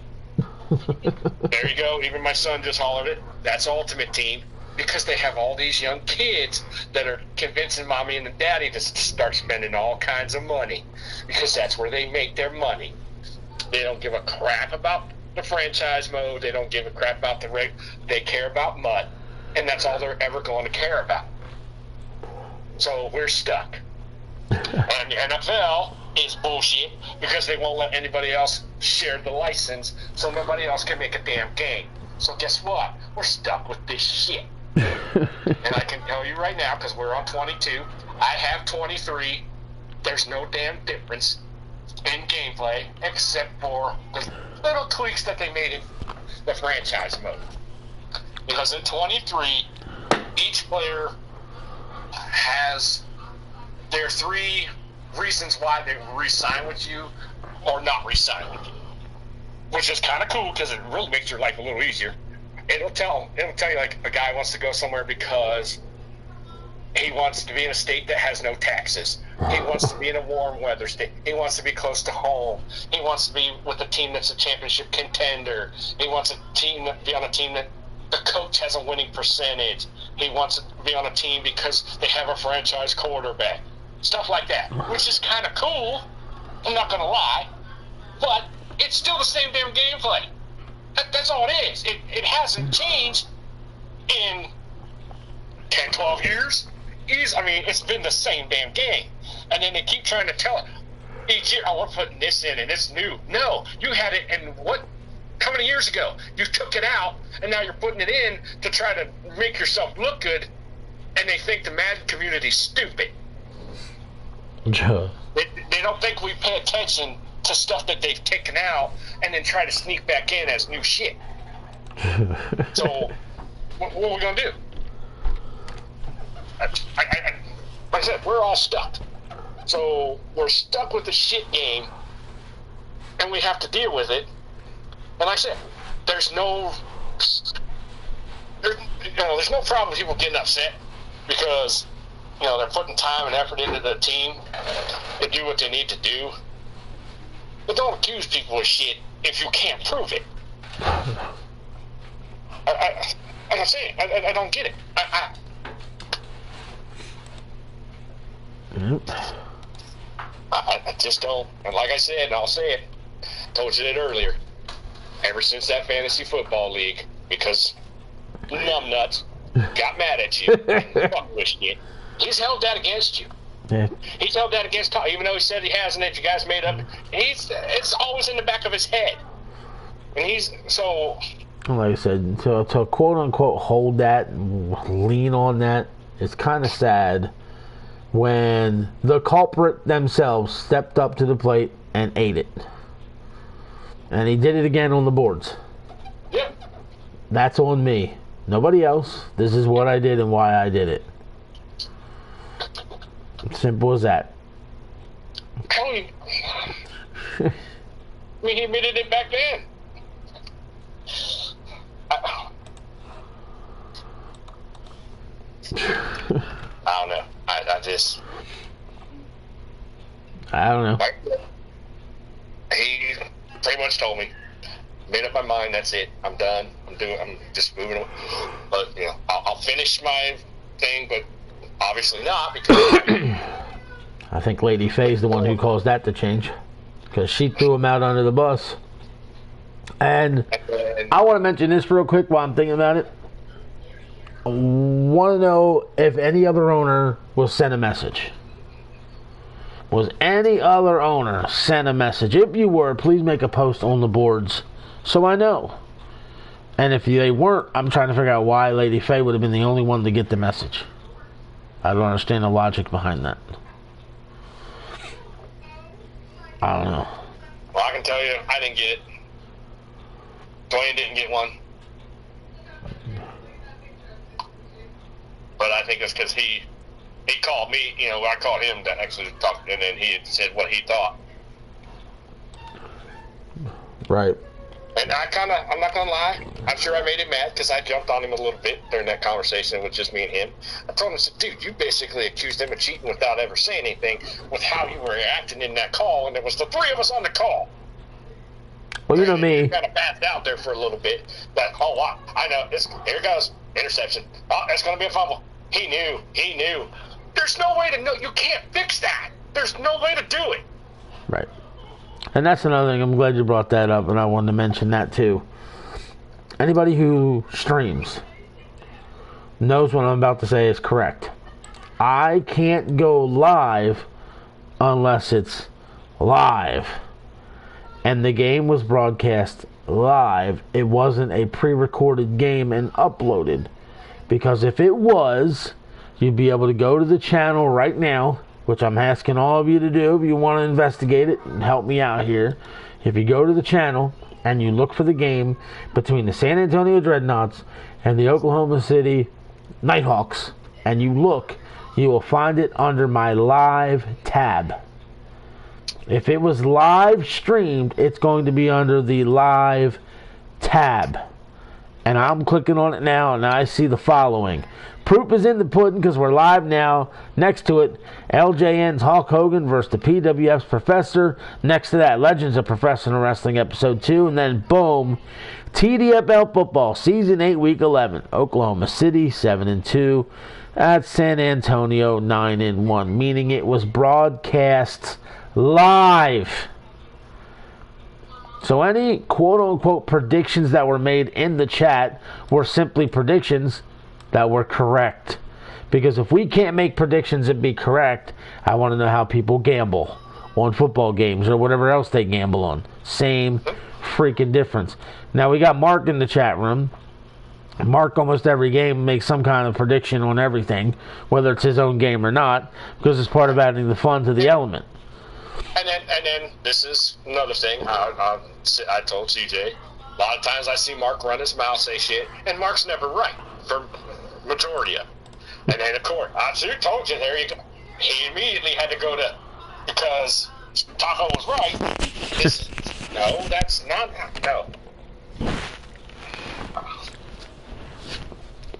There you go. Even my son just hollered it. That's Ultimate Team because they have all these young kids that are convincing mommy and daddy to start spending all kinds of money because that's where they make their money. They don't give a crap about the franchise mode. They don't give a crap about the rig. They care about mud, and that's all they're ever going to care about. So we're stuck. And the NFL is bullshit because they won't let anybody else share the license, so nobody else can make a damn game. So guess what? We're stuck with this shit. And I can tell you right now, because we're on 22, I have 23. There's no damn difference in gameplay except for the little tweaks that they made in the franchise mode. Because in 23, each player has their 3 reasons why they re-sign with you or not re-sign with you, which is kind of cool because it really makes your life a little easier. It'll tell you, like, a guy wants to go somewhere because he wants to be in a state that has no taxes. He wants to be in a warm weather state. He wants to be close to home. He wants to be with a team that's a championship contender. He wants to be on a team that the coach has a winning percentage. He wants to be on a team because they have a franchise quarterback. Stuff like that, which is kind of cool. I'm not going to lie. But it's still the same damn gameplay. That's all it is. It hasn't changed in 10, 12 years. It's been the same damn game. And then they keep trying to tell it each year, oh, we're putting this in and it's new. No, you had it in how many years ago? You took it out and now you're putting it in to try to make yourself look good, and they think the Madden community's stupid. They don't think we pay attention to stuff that they've taken out and then try to sneak back in as new shit. So, what are we going to do? Like I said, we're all stuck. So, we're stuck with the shit game, and we have to deal with it. And like I said, there's no problem with people getting upset because, they're putting time and effort into the team to do what they need to do. But don't accuse people of shit if you can't prove it. I'm saying, I don't get it. I just don't. And like I said, and I'll say it, told you that earlier, ever since that fantasy football league, because numbnuts got mad at you and fuck with shit, he's held that against you. Yeah. He's held that against Tom, even though he said he hasn't. If you guys made up, it's always in the back of his head, and he's so. Like I said, to quote unquote hold that, lean on that, it's kind of sad when the culprit themselves stepped up to the plate and ate it, and he did it again on the boards. Yep. That's on me. Nobody else. This is what I did and why I did it. Simple as that. He admitted it back then. I don't know. I don't know. He pretty much told me, made up my mind. That's it. I'm done. I'm just moving on. But I'll finish my thing, but obviously not, because I think Lady Faye's the one who caused that to change, because she threw him out under the bus. And I want to mention this real quick while I'm thinking about it. I want to know if any other owner will send a message. Was any other owner sent a message? If you were, please make a post on the boards so I know. And if they weren't, I'm trying to figure out why Lady Faye would have been the only one to get the message. I don't understand the logic behind that. I don't know. Well, I can tell you, I didn't get it. Dwayne didn't get one. But I think it's because he called me, I called him to actually talk, and then he had said what he thought. Right. And I'm not going to lie, I'm sure I made him mad because I jumped on him a little bit during that conversation with just me and him. I told him, I said, dude, you basically accused him of cheating without ever saying anything with how you were acting in that call, and there was the 3 of us on the call. Well, you know me. Kind of passed out there for a little bit. But, I know. Here goes. Interception. Oh, that's going to be a fumble. He knew. There's no way to know. You can't fix that. There's no way to do it. Right. And that's another thing. I'm glad you brought that up, and I wanted to mention that too. Anybody who streams knows what I'm about to say is correct. I can't go live unless it's live. And the game was broadcast live. It wasn't a pre-recorded game and uploaded. Because if it was, you'd be able to go to the channel right now, which I'm asking all of you to do if you want to investigate it and help me out here. If you go to the channel and you look for the game between the San Antonio Dreadnoughts and the Oklahoma City Nighthawks, and you look, you will find it under my live tab. If it was live streamed, it's going to be under the live tab. And I'm clicking on it now, and I see the following. Proof is in the pudding because we're live now. Next to it, LJN's Hulk Hogan versus the PWF's Professor. Next to that, Legends of Professional Wrestling Episode 2. And then, boom, TDFL Football, Season 8, Week 11. Oklahoma City, 7-2. At San Antonio, 9-1. Meaning it was broadcast live. So any quote-unquote predictions that were made in the chat were simply predictions that were correct. Because if we can't make predictions and be correct, I want to know how people gamble on football games or whatever else they gamble on. Same freaking difference. Now we got Mark in the chat room. Mark almost every game makes some kind of prediction on everything, whether it's his own game or not, because it's part of adding the fun to the element. And then this is another thing I told CJ. A lot of times I see Mark run his mouth, say shit, and Mark's never right for majority of it. And then, of course, I told you, there you go. He immediately had to go to, because Taco was right. No, that's not, no.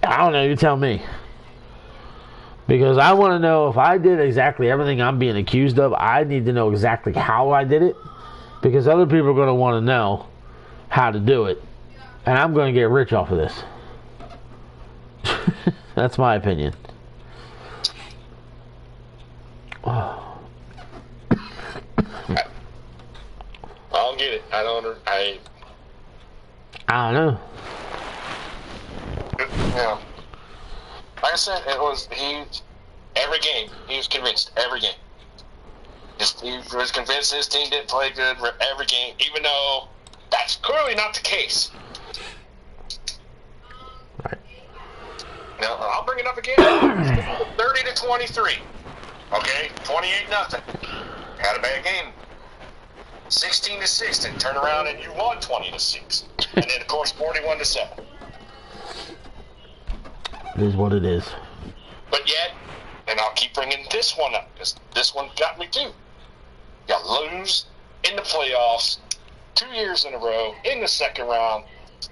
I don't know, you tell me. Because I want to know if I did exactly everything I'm being accused of, I need to know exactly how I did it. Because other people are going to want to know how to do it. And I'm going to get rich off of this. That's my opinion. I don't get it. I don't know. Yeah. Like I said, every game, he was convinced, every game. He was convinced his team didn't play good every game, even though that's clearly not the case. Right. Now, I'll bring it up again. 30-23. Okay? 28-0. Had a bad game. 16-6, and turn around and you won 20-6. And then, of course, 41-7. It is what it is. But yet, and I'll keep bringing this one up, because this one got me too. You lose in the playoffs 2 years in a row in the second round,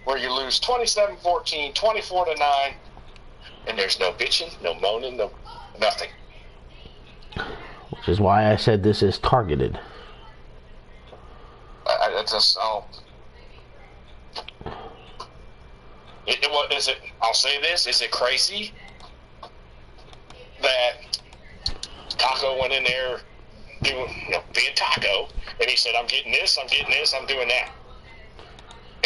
where you lose 27-14, 24-9, and there's no bitching, no moaning, no nothing. Which is why I said this is targeted. I'll say this, is it crazy that Taco went in there being Taco, and he said, I'm getting this, I'm doing that.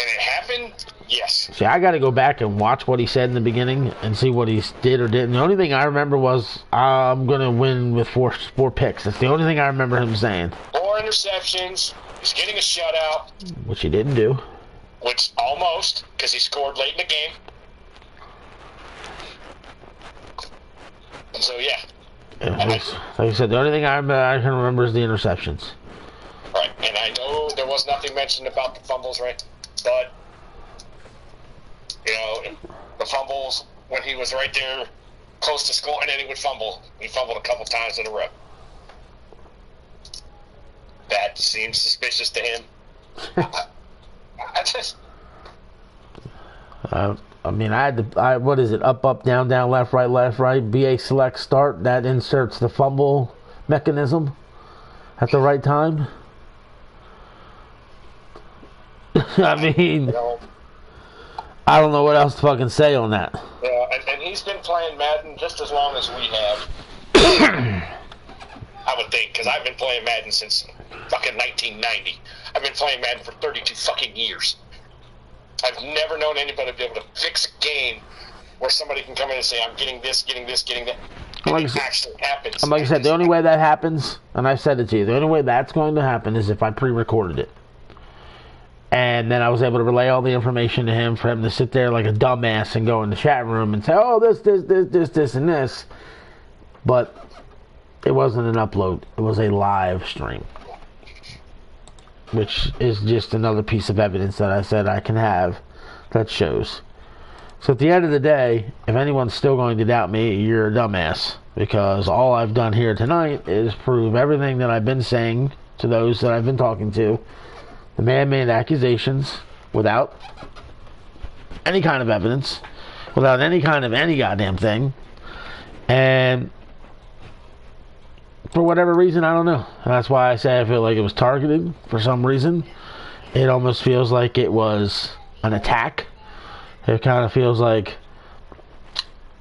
And it happened? Yes. See, I got to go back and watch what he said in the beginning and see what he did or didn't. The only thing I remember was, I'm going to win with four picks. That's the only thing I remember him saying. 4 interceptions. He's getting a shutout. Which he didn't do. Which almost, because he scored late in the game. So, yeah. Like I said, the only thing I can remember is the interceptions. Right, and I know there was nothing mentioned about the fumbles, right? But, the fumbles, when he was right there close to scoring, and then he would fumble. He fumbled a couple times in a row. That seems suspicious to him. I mean, I had to, what is it? Up, down, left, right. BA select start. That inserts the fumble mechanism at the right time. I mean, I don't know what else to fucking say on that. Yeah, and he's been playing Madden just as long as we have. I would think, because I've been playing Madden since fucking 1990. I've been playing Madden for 32 fucking years. I've never known anybody to be able to fix a game where somebody can come in and say, I'm getting this, getting that. Like it actually happens. like I said, the only way that happens, and I said it to you, the only way that's going to happen is if I pre-recorded it. And then I was able to relay all the information to him for him to sit there like a dumbass and go in the chat room and say, oh, this, and this. But it wasn't an upload. It was a live stream. Which is just another piece of evidence that I said I can have that shows. So at the end of the day, if anyone's still going to doubt me, you're a dumbass. Because all I've done here tonight is prove everything that I've been saying to those that I've been talking to. The man made accusations without any kind of evidence, without any kind of any goddamn thing. And for whatever reason, I don't know. And that's why I say I feel like it was targeted for some reason. It almost feels like it was an attack. It kind of feels like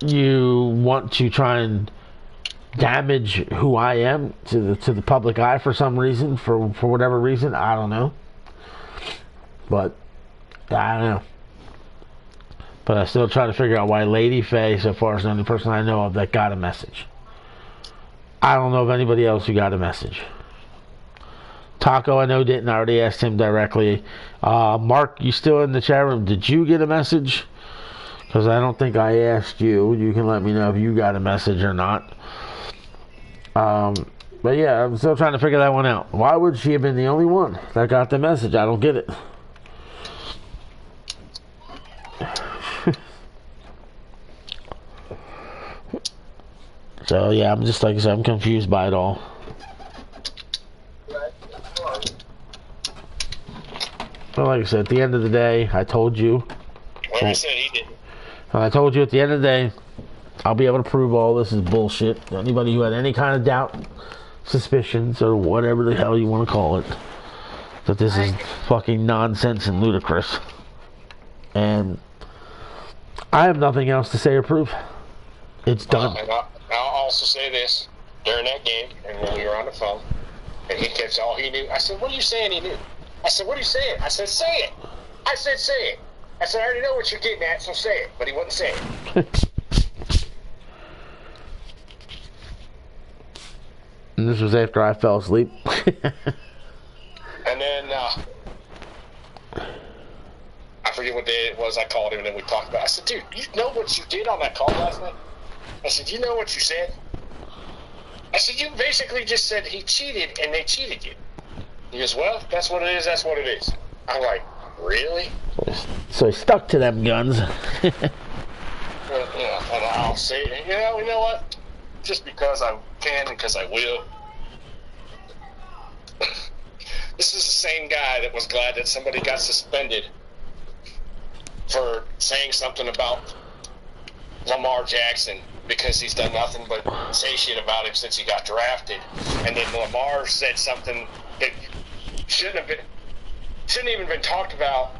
you want to try and damage who I am to the public eye for some reason, for whatever reason. I don't know. But I don't know. But I still try to figure out why Lady Faye so far is the only person I know of that got a message. I don't know of anybody else who got a message. Taco, I know, didn't. I already asked him directly. Mark, you still in the chat room? Did you get a message? Because I don't think I asked you. You can let me know if you got a message or not. But yeah, I'm still trying to figure that one out. Why would she have been the only one that got the message? I don't get it. So yeah, I'm just, like I said, I'm confused by it all. But like I said, at the end of the day, I told you. Well, I said he didn't. I told you at the end of the day, I'll be able to prove all this is bullshit. Anybody who had any kind of doubt, suspicions, or whatever the hell you want to call it, that this is fucking nonsense and ludicrous. And I have nothing else to say or prove. It's done. I'll also say this. During that game, and when we were on the phone, and he kept all he knew, I said, what are you saying he knew? I said, what are you saying? I said, say it. I said, say it. I said, I already know what you're getting at, so say it. But he wouldn't say it. And this was after I fell asleep. And then, I forget what day it was. I called him, and then we talked about it. I said, dude, you know what you did on that call last night? I said, you know what you said? I said, you basically just said he cheated, and they cheated you. He goes, well, that's what it is, that's what it is. I'm like, really? So he stuck to them guns. Well, yeah, and I'll say, you know what? Just because I can and because I will. This is the same guy that was glad that somebody got suspended for saying something about Lamar Jackson because he's done nothing but say shit about him since he got drafted. And then Lamar said something that shouldn't even been talked about,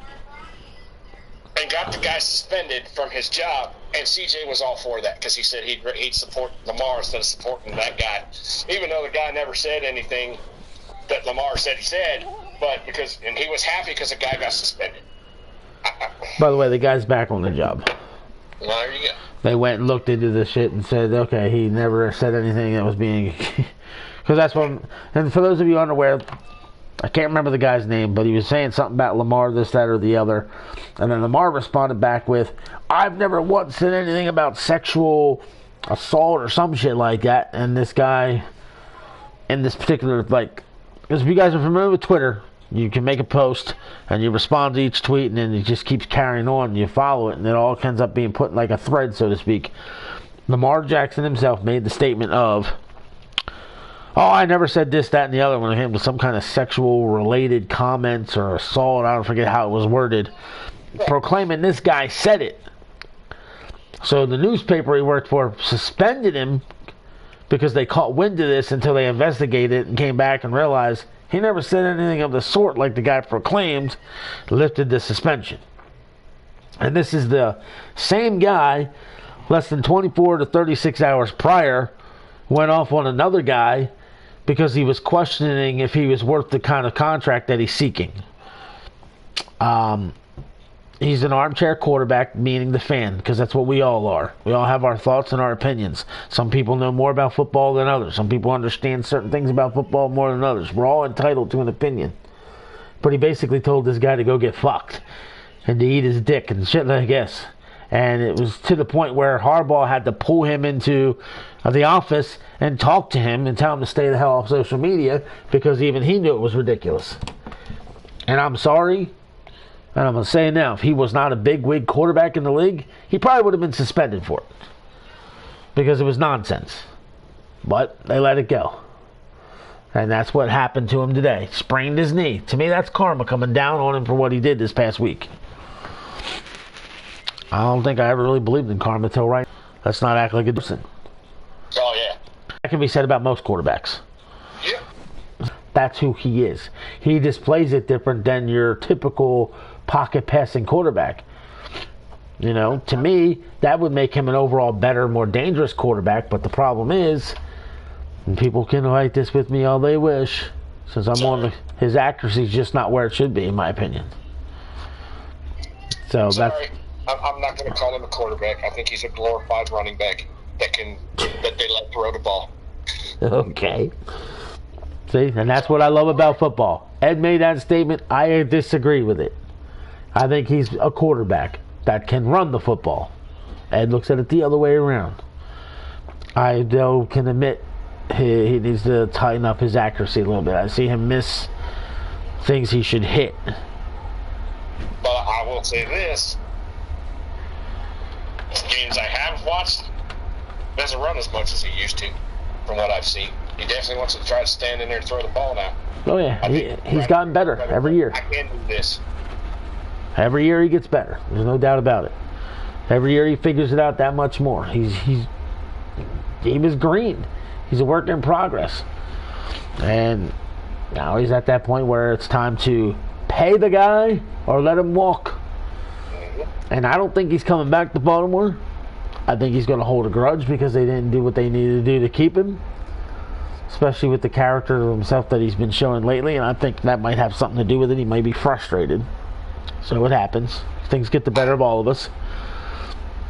and got the guy suspended from his job. And CJ was all for that because he said he'd support Lamar instead of supporting that guy, even though the guy never said anything that Lamar said he said. But and he was happy because the guy got suspended. By the way, the guy's back on the job. Well, there you go. They went and looked into this shit and said, okay, he never said anything that was being... Because that's what... And for those of you unaware, I can't remember the guy's name, but he was saying something about Lamar, this, that, or the other. And then Lamar responded back with, I've never once said anything about sexual assault or some shit like that. And this guy, in this particular, like... Because if you guys are familiar with Twitter, you can make a post and you respond to each tweet, and then it just keeps carrying on and you follow it, and it all ends up being put in like a thread, so to speak. Lamar Jackson himself made the statement of, oh, I never said this, that, and the other when it came to some kind of sexual related comments or assault. I don't forget how it was worded, proclaiming this guy said it. So the newspaper he worked for suspended him because they caught wind of this until they investigated and came back and realized he never said anything of the sort like the guy proclaimed, lifted the suspension. And this is the same guy, less than 24 to 36 hours prior, went off on another guy because he was questioning if he was worth the kind of contract that he's seeking. And He's an armchair quarterback, meaning the fan, because that's what we all are. We all have our thoughts and our opinions. Some people know more about football than others. Some people understand certain things about football more than others. We're all entitled to an opinion. But he basically told this guy to go get fucked and to eat his dick and shit, I guess. And it was to the point where Harbaugh had to pull him into the office and talk to him and tell him to stay the hell off social media, because even he knew it was ridiculous. And I'm sorry, and I'm going to say it now, if he was not a big wig quarterback in the league, he probably would have been suspended for it, because it was nonsense. But they let it go. And that's what happened to him today. Sprained his knee. To me, that's karma coming down on him for what he did this past week. I don't think I ever really believed in karma till right now. Let's not act like a person. Oh, yeah. That can be said about most quarterbacks. Yeah. That's who he is. He displays it different than your typical pocket passing quarterback. You know, to me, that would make him an overall better, more dangerous quarterback. But the problem is, and people can fight this with me all they wish, since I'm on his accuracy is just not where it should be, in my opinion. So Sorry. I'm not going to call him a quarterback. I think he's a glorified running back that they let throw the ball. Okay. See, and that's what I love about football. Ed made that statement. I disagree with it. I think he's a quarterback that can run the football. Ed looks at it the other way around. I, though, can admit he needs to tighten up his accuracy a little bit. I see him miss things he should hit. But I will say this. Games I have watched, he doesn't run as much as he used to, from what I've seen. He definitely wants to try to stand in there and throw the ball now. Oh, yeah. He's gotten better every year. I can do this. Every year he gets better. There's no doubt about it. Every year he figures it out that much more. He was green. He's a work in progress. And now he's at that point where it's time to pay the guy or let him walk. And I don't think he's coming back to Baltimore. I think he's going to hold a grudge because they didn't do what they needed to do to keep him. Especially with the character of himself that he's been showing lately. And I think that might have something to do with it. He might be frustrated. So it happens. Things get the better of all of us.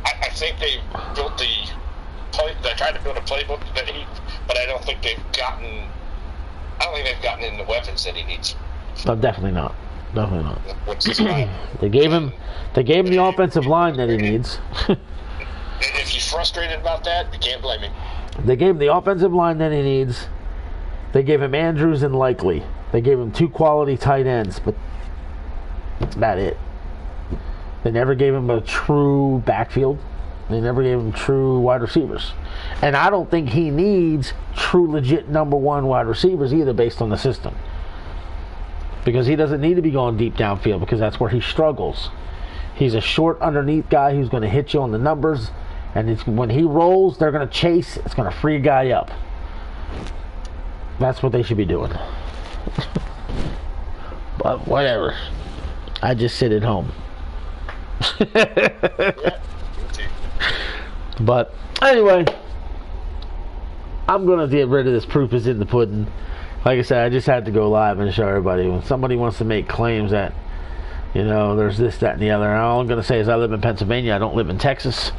I think they built they tried to build a playbook but I don't think they've gotten in the weapons that he needs. No, definitely not. Definitely not. Which is fine. They gave him the offensive line that he needs. If he's frustrated about that, you can't blame him. They gave him the offensive line that he needs. They gave him Andrews and Likely. They gave him 2 quality tight ends, but that's about it. They never gave him a true backfield. They never gave him true wide receivers. And I don't think he needs true legit number 1 wide receivers either based on the system. Because he doesn't need to be going deep downfield because that's where he struggles. He's a short underneath guy who's going to hit you on the numbers. And when he rolls, they're going to chase. It's going to free a guy up. That's what they should be doing. But whatever. I just sit at home. But anyway, I'm going to get rid of this proof is in the pudding. Like I said, I just had to go live and show everybody. When somebody wants to make claims that, you know, there's this, that, and the other. And all I'm going to say is I live in Pennsylvania. I don't live in Texas.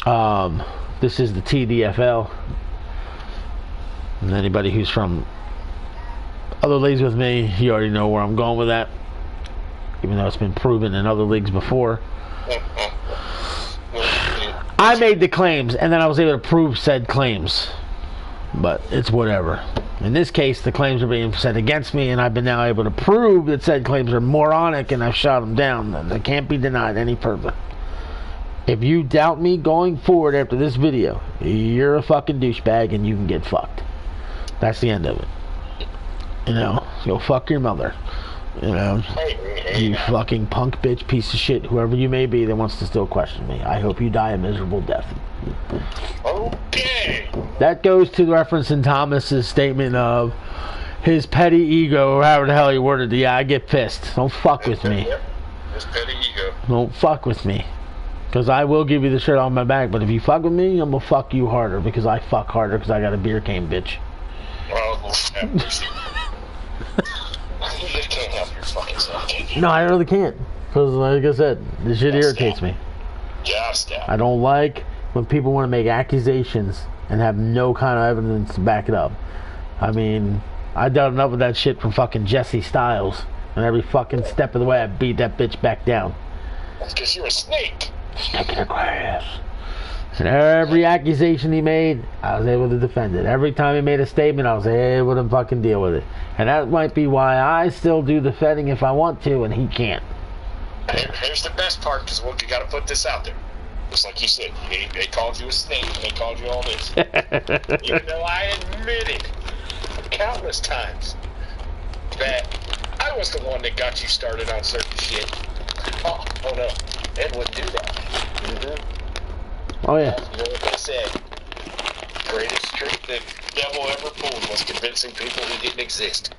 This is the TDFL. And anybody who's from other leagues with me, you already know where I'm going with that. Even though it's been proven in other leagues before. I made the claims, and then I was able to prove said claims. But it's whatever. In this case, the claims are being said against me, and I've been now able to prove that said claims are moronic, and I've shot them down. And they can't be denied any further. If you doubt me going forward after this video, you're a fucking douchebag, and you can get fucked. That's the end of it. You know, go fuck your mother. You know, you fucking punk bitch piece of shit, whoever you may be that wants to still question me. I hope you die a miserable death. Okay. That goes to the reference in Thomas's statement of his petty ego, or however the hell he worded it. Yeah, I get pissed. Don't fuck with me. Yep. His petty ego. Don't fuck with me. Because I will give you the shirt on my back, but if you fuck with me, I'm going to fuck you harder, because I fuck harder because I got a beer cane, bitch. Well, you just can't help your fucking self, can you? No, I really can't. Because, like I said, this shit irritates me. Just that. I don't like when people want to make accusations and have no kind of evidence to back it up. I mean, I dealt enough with that shit from fucking Jesse Styles. And every fucking step of the way, I beat that bitch back down. That's because you're a snake. Snake in the grass. And every accusation he made, I was able to defend it. Every time he made a statement, I was able to fucking deal with it. And that might be why I still do defending if I want to, and he can't. Here's the best part, because you got to put this out there. Just like you said, they called you a snake, and they called you all this. Even though I admitted countless times that I was the one that got you started on certain shit. Oh no, Ed wouldn't do that. Mm-hmm. Oh yeah. You know what they said? Greatest trick the devil ever pulled was convincing people he didn't exist.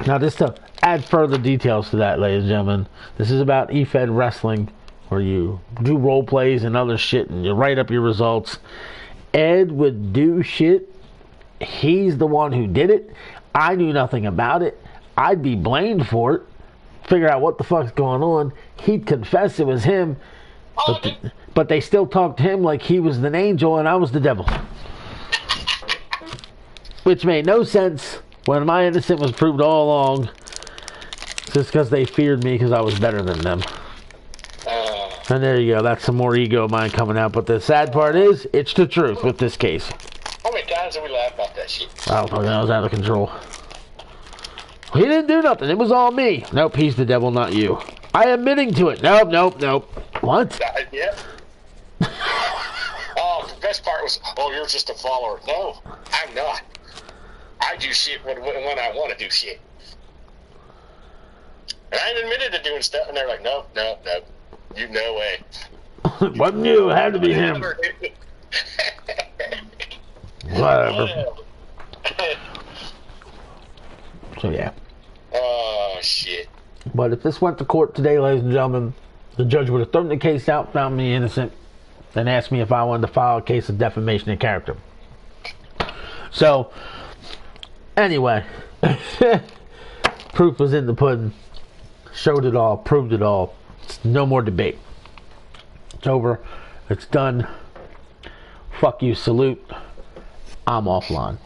Now, just to add further details to that, ladies and gentlemen, this is about eFed Wrestling, where you do role plays and other shit, and you write up your results. Ed would do shit. He's the one who did it. I knew nothing about it. I'd be blamed for it. Figure out what the fuck's going on. He'd confess it was him. But they still talked to him like he was an angel and I was the devil. Which made no sense when my innocence was proved all along. Just because they feared me because I was better than them. And there you go. That's some more ego of mine coming out. But the sad part is, it's the truth with this case. How many times have we laughed about that shit? I don't know. That was out of control. He didn't do nothing. It was all me. Nope, he's the devil, not you. I admitting to it. Nope. What? Yeah. Oh, the best part was, you're just a follower. No, I'm not. I do shit when I want to do shit. And I admitted to doing stuff, and they're like, no. You no way. Wasn't you? It had to be him. Whatever. So, yeah. Oh, shit. But if this went to court today, ladies and gentlemen, the judge would have thrown the case out, found me innocent, and asked me if I wanted to file a case of defamation of character. So, anyway, proof was in the pudding. Showed it all, proved it all. It's no more debate. It's over. It's done. Fuck you, salute. I'm offline.